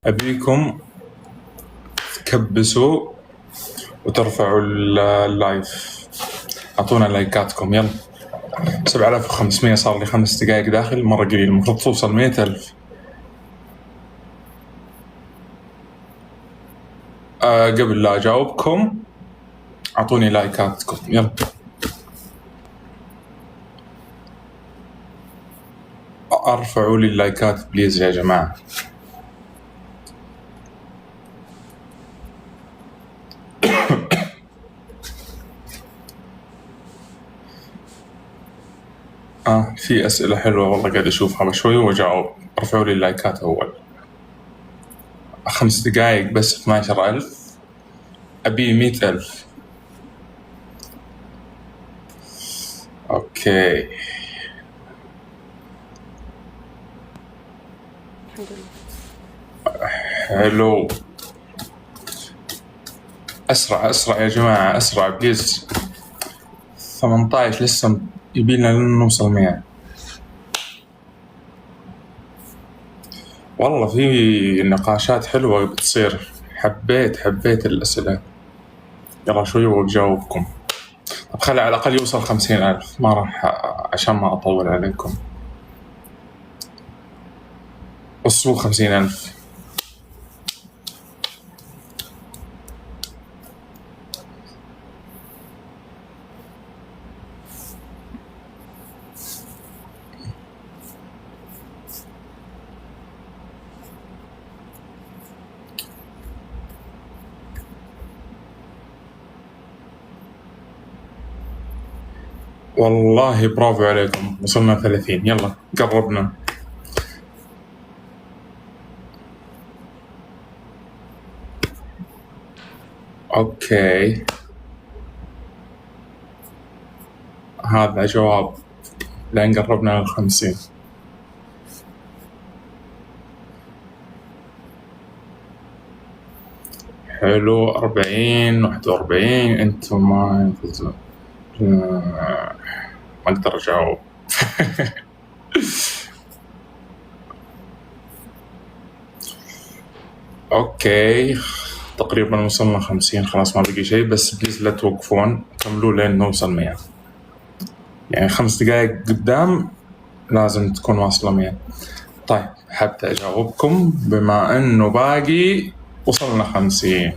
أبيكم تكبسوا وترفعوا اللايف، أعطونا لايكاتكم يلا. 7500 صار لي 5 دقائق داخل، مرة قليل، المفروض توصل 100,000. قبل لا أجاوبكم أعطوني لايكاتكم يلا. ارفعوا لي اللايكات بليز يا جماعة. في أسئلة حلوة والله قاعد أشوفها بشوي وأجاوب. ارفعوا لي اللايكات أول. 5 دقائق بس 12,000، أبي 100,000. أوكي حلو. أسرع أسرع يا جماعة، أسرع بليز. 18 لسه يبينا نوصل 100. والله في نقاشات حلوة بتصير، حبيت الأسئلة. يلا شوي وأجاوبكم. طب خلي على الأقل يوصل 50,000، ما راح عشان ما أطول عليكم. وصلوا 50,000. والله برافو عليكم، وصلنا 30. يلا قربنا. أوكي هذا جواب لأن قربنا 50. حلو. 40 41. انتم ما ينفذون. ما أقدر أجاوب. أوكي تقريبا وصلنا 50، خلاص ما بقي شيء، بس بليز لا توقفون، كملوا لين نوصل 100. يعني 5 دقائق قدام لازم تكون واصلة 100. طيب حتى أجاوبكم بما أنه باقي وصلنا 50.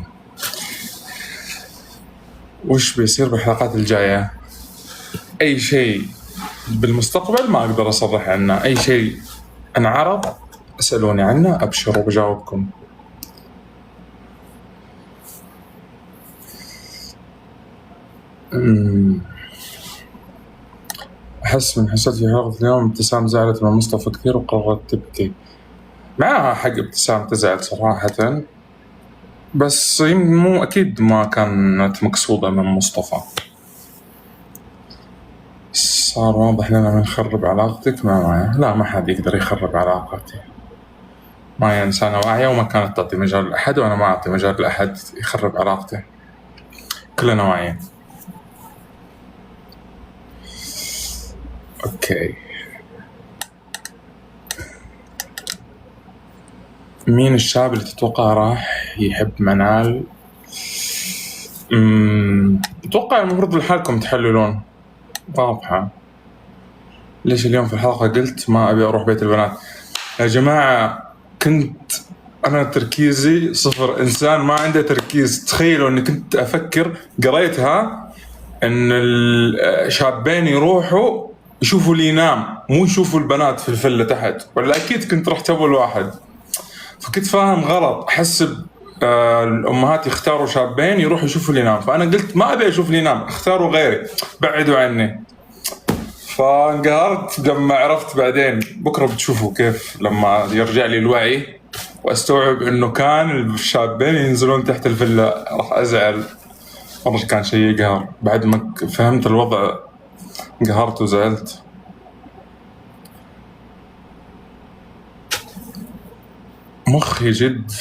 وش بيصير بالحلقات الجاية؟ أي شيء بالمستقبل ما أقدر أصرح عنه، أي شيء انعرض اسألوني عنه أبشر وبجاوبكم. أحس من حسيت في حلقة اليوم ابتسام زعلت من مصطفى كثير وقررت تبكي. معها حق ابتسام تزعل صراحة، بس مو أكيد ما كانت مقصودة من مصطفى. صار واضح لنا من خرب علاقتك ما معي. لا ما حد يقدر يخرب علاقتي، ما هي إنسانة واعية وما كانت تعطي مجال لأحد، وأنا ما أعطي مجال لأحد يخرب علاقتي، كلنا واعيين. أوكي مين الشاب اللي تتوقع راح يحب منال؟ أتوقع المفروض لحالكم تحللون. واضحة. ليش اليوم في الحلقة قلت ما أبي أروح بيت البنات؟ يا جماعة كنت أنا تركيزي صفر، إنسان ما عنده تركيز. تخيلوا أني كنت أفكر، قريتها أن الشابين يروحوا يشوفوا اللي ينام، مو يشوفوا البنات في الفلة تحت، ولا أكيد كنت رحت أول واحد، فكنت فاهم غلط. أحسب الأمهات يختاروا شابين يروحوا يشوفوا اللي ينام، فأنا قلت ما أبي أشوف اللي ينام، اختاروا غيري، بعدوا عني. فانقهرت لما عرفت بعدين. بكرة بتشوفوا كيف لما يرجع لي الوعي واستوعب انه كان الشابين ينزلون تحت الفيلا راح ازعل. والله كان شيء يقهر. بعد ما فهمت الوضع انقهرت وزعلت. مخي جد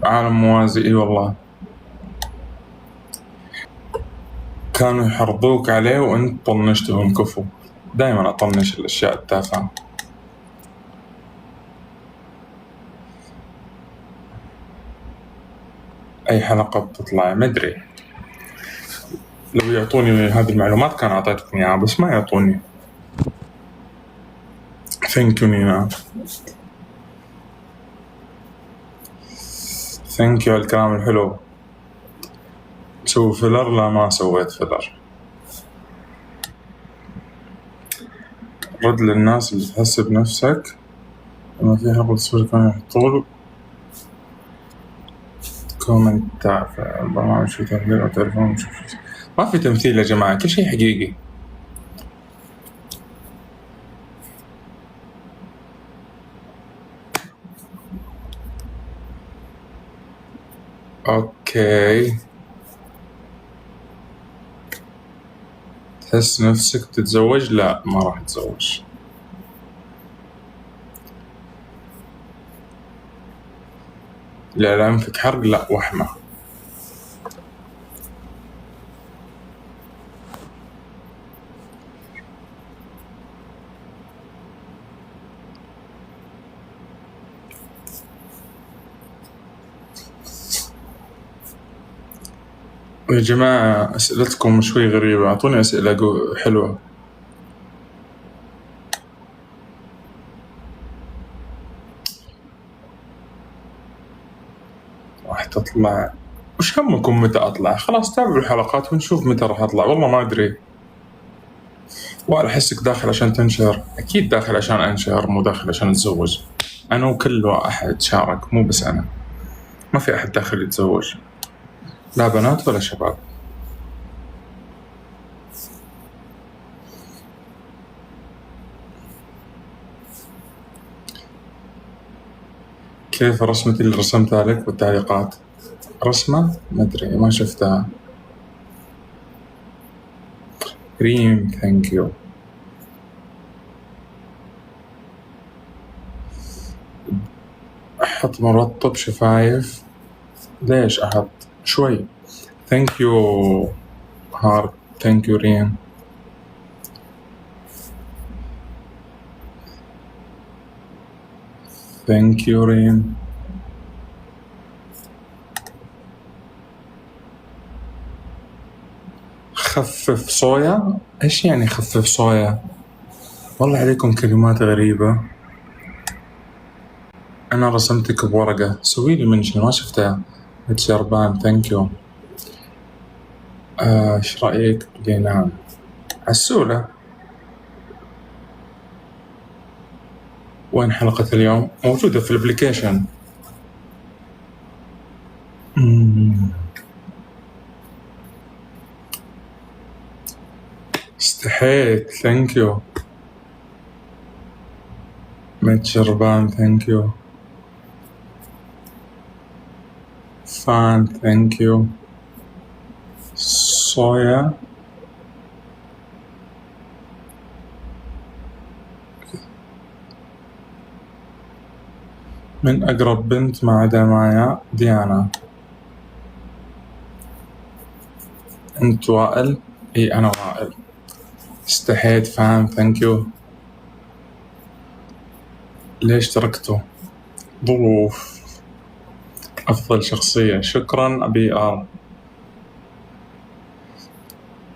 عالم موازي. اي والله كانوا يحرضوك عليه وانت طنشتهم. كفو. دائما اطنش الاشياء التافهة. أي حلقة بتطلع ما أدري. لو يعطوني هذه المعلومات كان أعطيتكم إياها، بس ما يعطوني. ثانك يو نينا، ثانك يو على الكلام الحلو. سوي فيلر؟ لا ما سويت فيلر. رد للناس اللي تحس بنفسك لما في حلقة تصوير كانوا يحطوا كومنت في البرنامج في تمثيل أو تلفون. ما في تمثيل يا جماعة، كل شيء حقيقي. أوكي، تحس نفسك تتزوج؟ لا ما راح أتزوج. لا أنفك حرق؟ لا وحمة. يا جماعة أسئلتكم شوي غريبة، أعطوني أسئلة حلوة. راح تطلع؟ وش همكم متى أطلع؟ خلاص تابعوا الحلقات ونشوف متى راح أطلع. والله ما أدري. وأنا أحسك داخل عشان تنشر. أكيد داخل عشان أنشر، مو داخل عشان أتزوج. أنا وكل أحد شارك، مو بس أنا. ما في أحد داخل يتزوج، لا بنات ولا شباب. كيف رسمتي اللي رسمتها لك بالتعليقات؟ رسمة؟ ما أدري، ما شفتها. ريم ثانك يو. أحط مرطب شفايف؟ ليش أحط؟ شوي. ثانك يو هارت، ثانك يو ريم. ثانك يو ريم. خفف صويا؟ إيش يعني خفف صويا؟ والله عليكم كلمات غريبة. أنا رسمتك بورقة، سويلي منشن ما شفتها. متشربان ثانك يو. إيش رأيك بلينام؟ عسولة. وين حلقة اليوم؟ موجودة في الابليكيشن. استحيت ثانك يو. متشربان ثانك يو. فان ثانك يو. صويا من أقرب بنت ما عدا مايا؟ ديانا. أنت وائل؟ إي أنا وائل. استحيت فان ثانك يو. ليش تركته؟ ظروف. أفضل شخصية؟ شكرا أبي آر.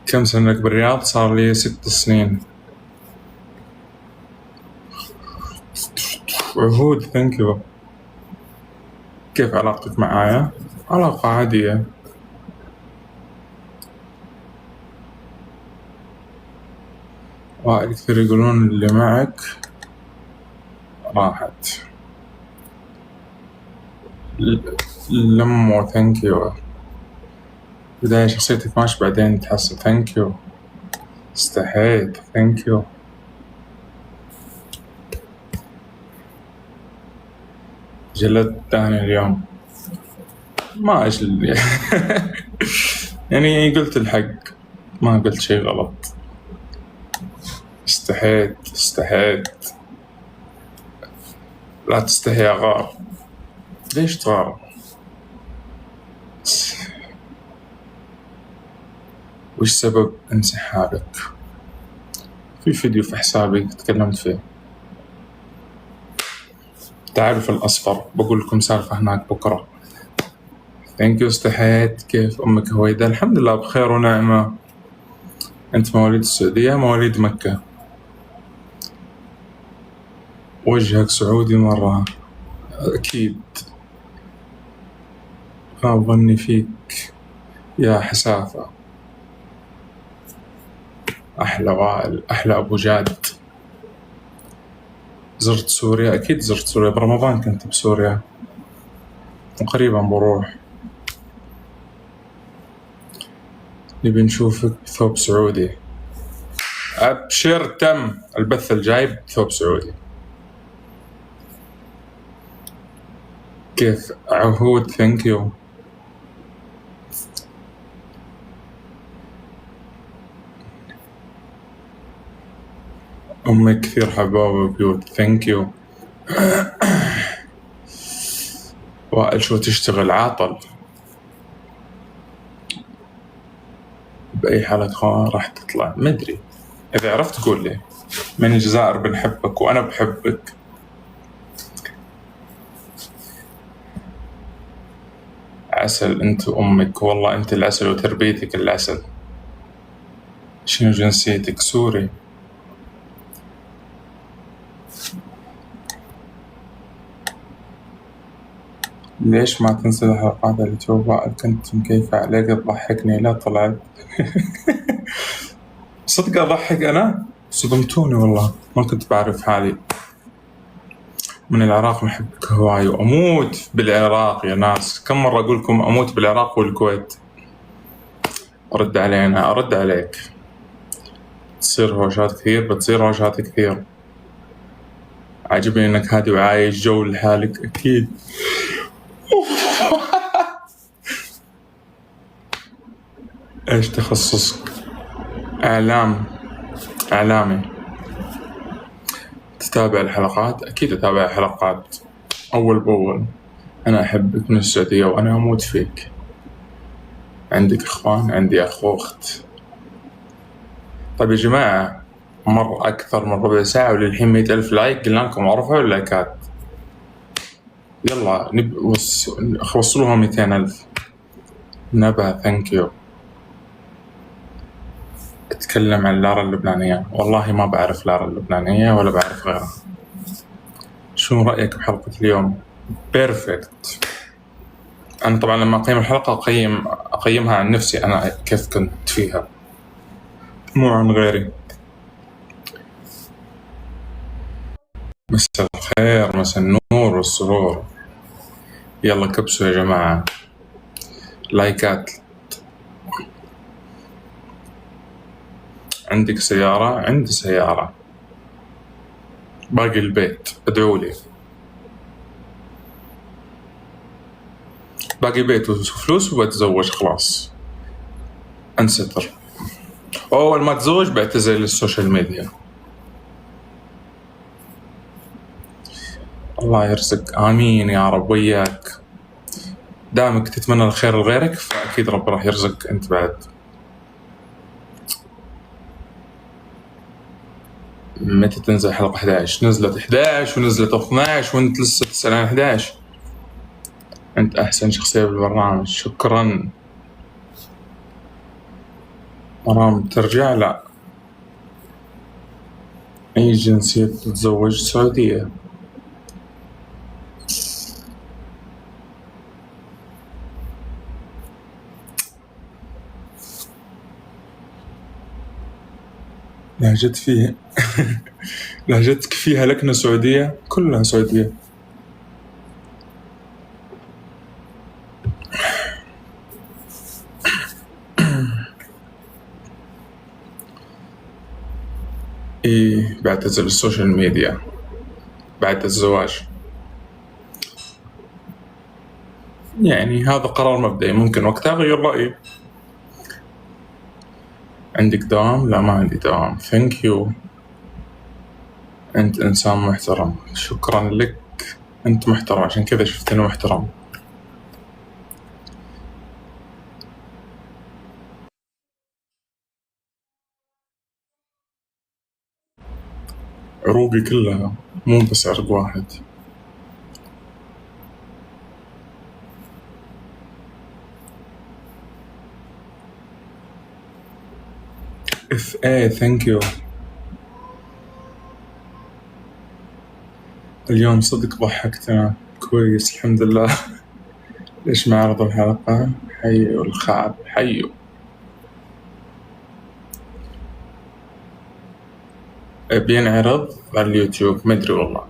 كم سنة لك بالرياض؟ صار لي 6 سنين. عهود ثانك يو. كيف علاقتك معايا؟ علاقة عادية. وائل كثير يقولون اللي معك راحت. لمو ثانك يو. بداية شخصيتك ماشي بعدين تحسن ثانك يو. استحيت ثانك يو. جلدت داني اليوم. ما أجل يعني قلت الحق، ما قلت شيء غلط. استحيت. لا تستحي يا غار. ليش تغار؟ وش سبب انسحابك؟ في فيديو في حسابي تكلمت فيه. تعرف الأصفر؟ بقول لكم سالفة هناك بكرة. ثانك يو. استحيت. كيف أمك هويدا؟ الحمد لله بخير ونعمة. أنت مواليد السعودية مواليد مكة؟ وجهك سعودي مرة. أكيد. غاب ظني فيك يا حسافة. أحلى وائل، أحلى أبو جاد. زرت سوريا؟ أكيد زرت سوريا، برمضان كنت بسوريا وقريبا بروح. نبي نشوفك بثوب سعودي. أبشر، تم البث الجاي بثوب سعودي. كيف عهود؟ ثانك يو. أمك كثير حبابة بيوت. ثانك يو. وائل شو تشتغل؟ عاطل. بأي حالة خوان راح تطلع؟ مدري، إذا عرفت قول لي. من الجزائر بنحبك وأنا بحبك. عسل أنت وأمك، والله أنت العسل وتربيتك العسل. شنو جنسيتك؟ سوري. ليش ما تنزل حلقات اليوتيوب؟ وائل كنت مكيفة عليك تضحكني. لا طلعت. صدق أضحك أنا؟ صدمتوني والله، ما كنت بعرف حالي. من العراق، محبك هواي وأموت بالعراق يا ناس. كم مرة أقول لكم أموت بالعراق والكويت. رد علينا، أرد عليك. تصير هوشات كثير، بتصير هوشات كثير. عاجبني إنك هادي وعايش جو لحالك. أكيد. إيش تخصصك؟ إعلامي. تتابع الحلقات؟ أكيد أتابع الحلقات أول بأول. أنا أحبك من السعودية وأنا أموت فيك. عندك إخوان؟ عندي أخ وأخت. طيب يا جماعة، مر أكثر من ربع ساعة وللحين 100,000 لايك. قلنا لكم ارفعوا اللايكات. يلا وصلوها 200,000. نبا ثانك يو. أتكلم عن لارا اللبنانية. والله ما بعرف لارا اللبنانية ولا بعرف غيرها. شو رأيك بحلقة اليوم؟ بيرفكت. أنا طبعا لما أقيم الحلقة أقيمها عن نفسي أنا كيف كنت فيها، مو عن غيري. مساء الخير، مساء النور والسرور. يلا كبسوا يا جماعة لايكات. عندك سيارة؟ عندي سيارة. باقي البيت، ادعوا لي. باقي بيت وفلوس وبتزوج خلاص، انستر. أول ما أتزوج بعتزل السوشيال ميديا. الله يرزق. آمين يا رب وياك. دامك تتمنى الخير لغيرك فأكيد رب راح يرزقك أنت بعد. متى تنزل حلقة 11؟ نزلت 11 ونزلت 12 وانت لسه تسأل عن 11. أنت أحسن شخصية بالبرنامج. شكرا. مرام ترجع؟ لا. أي جنسية تتزوج؟ سعودية. لهجت فيها لهجتك فيها لكنة سعودية، كلها سعودية. إيه، بعتزل السوشيال ميديا بعد الزواج. يعني هذا قرار مبدئي، ممكن وقتها أغير رأيي. عندك دوام؟ لا ما عندي دوام. ثانك يو. أنت إنسان محترم. شكرا لك. أنت محترم، عشان كذا شفتني محترم. عروقي كلها، مو بس عرق واحد. اف اي ثانك يو. اليوم صدق ضحكتنا كويس الحمد لله. ليش ما عرض الحلقة؟ حيو الخعب حيو. بينعرض على اليوتيوب مدري والله.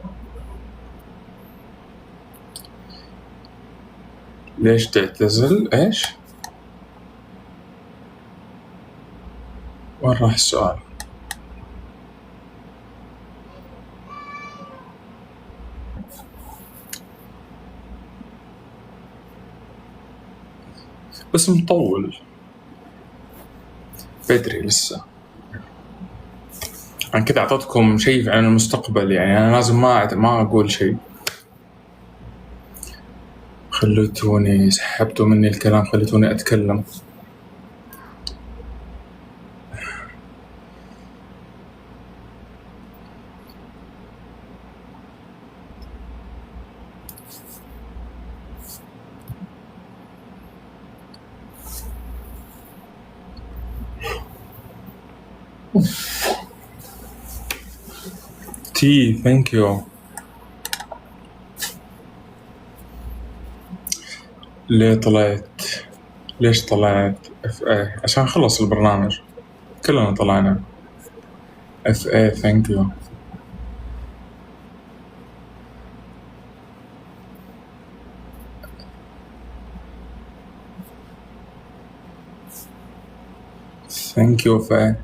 ليش تعتزل؟ ايش؟ وين راح السؤال؟ بس مطول بدري لسه. عن كذا أعطيتكم شيء عن المستقبل، يعني أنا لازم ما أقول شيء. خليتوني سحبتوا مني الكلام، خليتوني أتكلم. تي ثانك يو. ليش طلعت اف اي؟ عشان خلص البرنامج، كلنا طلعنا اف اي ثانك يو. ثانك يو فاي.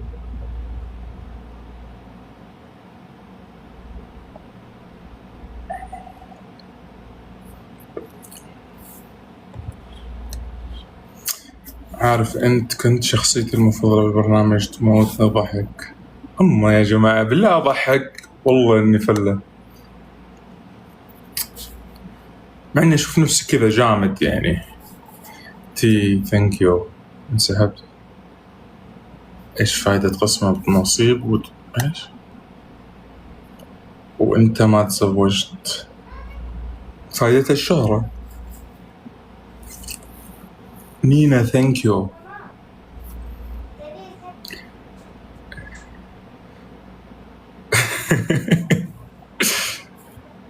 عارف انت كنت شخصيتي المفضلة بالبرنامج، تموتنا ضحك. اما يا جماعة بالله اضحك والله اني فلة، مع اني اشوف نفسي كذا جامد يعني. تي ثانك يو. انسحبت. ايش فايدة قسمة بنصيب ايش؟ وانت ما تزوجت. فايدة الشهرة. نينا ثانك يو.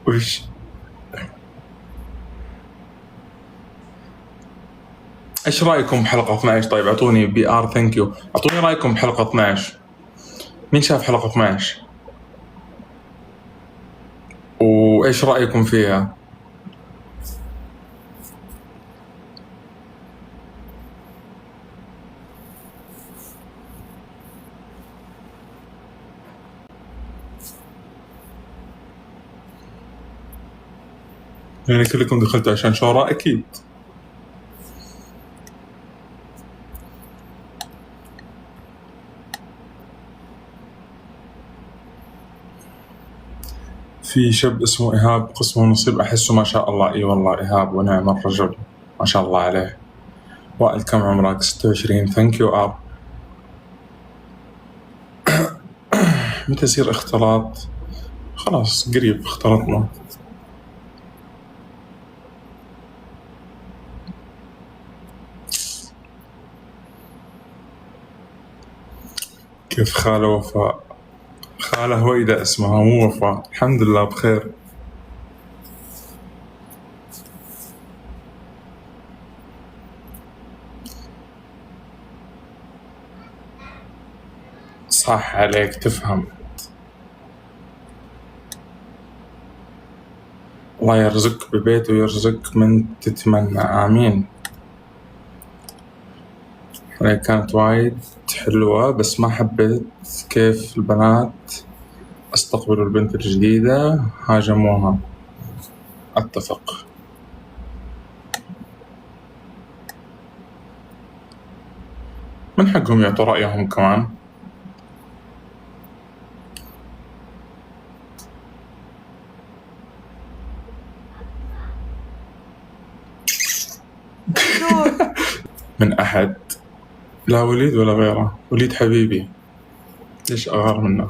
وش ايش رايكم بحلقة 12؟ طيب اعطوني بي ار ثانك يو، اعطوني رايكم بحلقة 12. مين شاف حلقة 12 وايش رايكم فيها؟ يعني كلكم دخلتوا عشان شورى اكيد. في شاب اسمه إيهاب قسمه نصيب، أحسه ما شاء الله. إي والله إيهاب ونعم الرجل ما شاء الله عليه. وائل كم عمرك؟ 26. ثانك يو ار. متى يصير اختلاط؟ خلاص قريب اختلطنا. كيف خالة وفاء؟ خالة هويدا اسمها مو وفاء. الحمد لله بخير. صح عليك تفهم. الله يرزقك ببيت ويرزقك من تتمنى، آمين. هي كانت وايد حلوة بس ما حبيت كيف البنات استقبلوا البنت الجديدة، هاجموها. اتفق. من حقهم يعطوا رأيهم كمان. من أحد؟ لا وليد ولا غيره. وليد حبيبي ليش أغار منه؟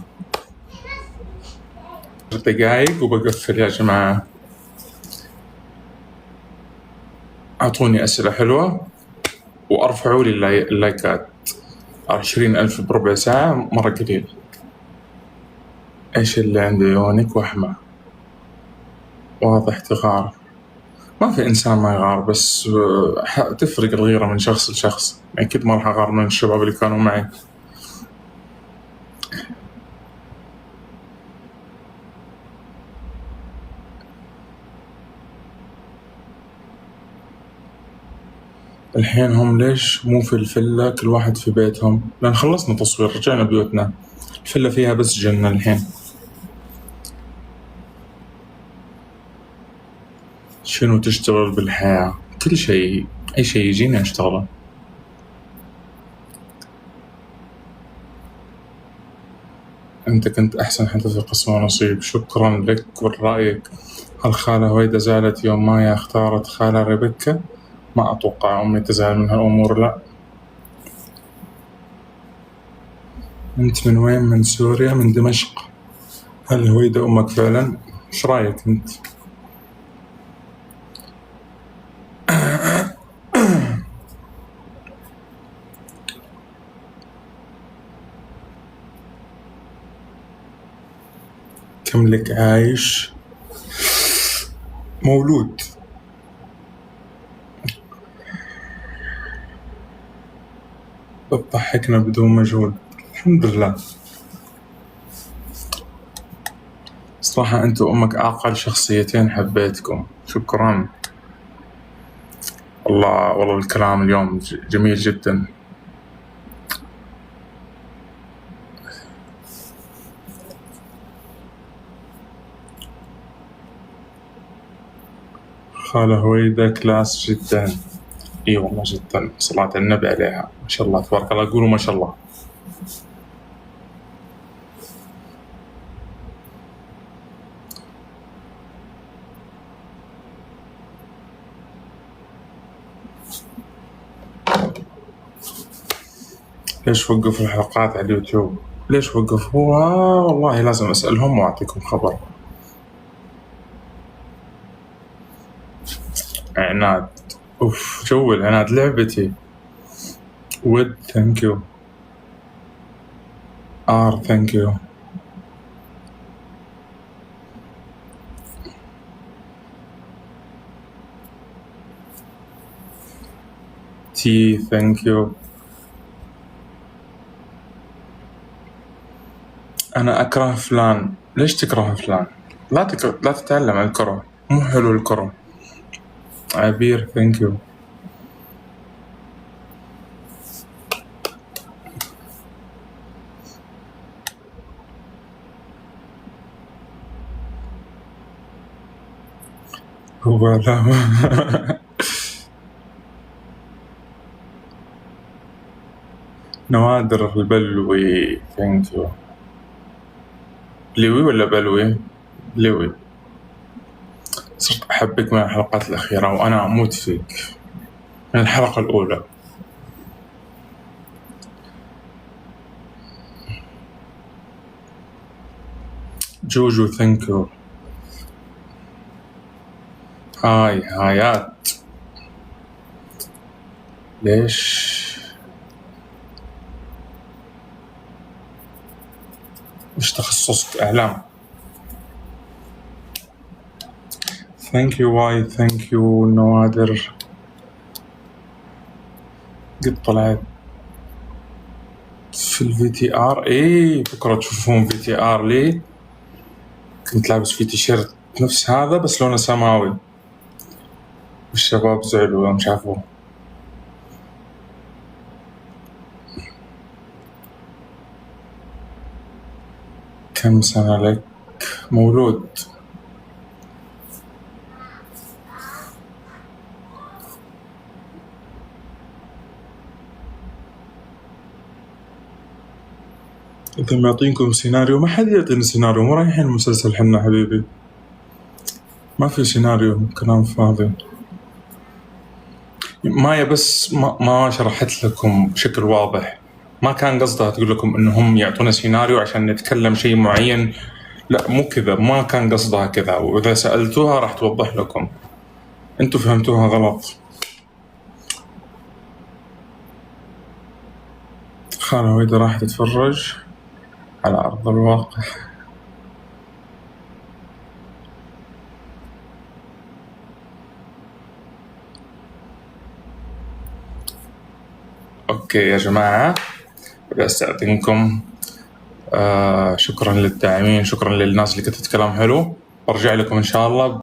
10 دقايق وبقفل يا جماعة. أعطوني أسئلة حلوة وأرفعوا لي اللايكات. 20,000 بربع ساعة مرة قليل. إيش اللي عنده يونك وحمة واضح تغار. ما في إنسان ما يغار، بس تفرق الغيرة من شخص لشخص. أكيد ما راح أغار من الشباب اللي كانوا معي. الحين هم ليش مو في الفلة كل واحد في بيتهم؟ لأن خلصنا تصوير رجعنا بيوتنا. الفلة فيها بس جنة الحين. شنو تشتغل بالحياة؟ كل شيء، أي شيء يجيني أشتغله. أنت كنت أحسن حتى في قسم ونصيب. شكرا لك ولرأيك. هل خالة هويدا زعلت يوم مايا اختارت خالة ريبيكا؟ ما أتوقع أمي تزعل من هالأمور، لا. أنت من وين؟ من سوريا، من دمشق. هل هويدا أمك فعلا؟ إيش رأيك أنت؟ كم لك عايش؟ مولود. بتضحكنا بدون مجهود. الحمد لله. صراحة أنت وأمك أعقل شخصيتين حبيتكم. شكرا. الله، والله الكلام اليوم جميل جدا. خالة هويدا كلاس جدا. اي والله جدا، صلاة النبي عليها، ما شاء الله تبارك الله. قولوا ما شاء الله. ليش وقفوا الحلقات على اليوتيوب؟ ليش وقفوها؟ والله لازم أسألهم وأعطيكم خبر. عناد. أوف، جو العناد لعبتي. ود ثانك يو. ثانك يو. تي ثانك يو. أنا أكره فلان. ليش تكره فلان؟ لا تتعلم الكره، مو حلو الكره. عبير ثانك يو. هو لا نوادر البلوي ثانك يو. بلوي ولا بلوي؟ بلوي. صرت أحبك من الحلقات الأخيرة وأنا أموت فيك من الحلقة الأولى. جوجو ثانك يو. هايات. ليش؟ إيش تخصصك؟ إعلام. ثانك يو واي. ثانك يو نوادر. قد طلعت في الفي تي ار. ايه بكرة تشوفون في تي ار لي. كنت لابس في تيشيرت نفس هذا بس لونه سماوي، والشباب زعلوا يوم شافوه. كم سنة لك؟ مولود. إذا ما يعطينكم سيناريو، ما حد يعطيني سيناريو، مو رايحين المسلسل حنا حبيبي. ما في سيناريو، كلام فاضي. مايا بس ما شرحت لكم بشكل واضح. ما كان قصدها تقول لكم إنهم يعطونا سيناريو عشان نتكلم شيء معين. لا مو كذا، ما كان قصدها كذا، وإذا سألتوها راح توضح لكم. أنتوا فهمتوها غلط. خالة ويدا راح تتفرج على أرض الواقع. أوكي يا جماعة، بدي أستأذنكم. شكرا للداعمين، شكرا للناس اللي كتبت كلام حلو. برجع لكم إن شاء الله.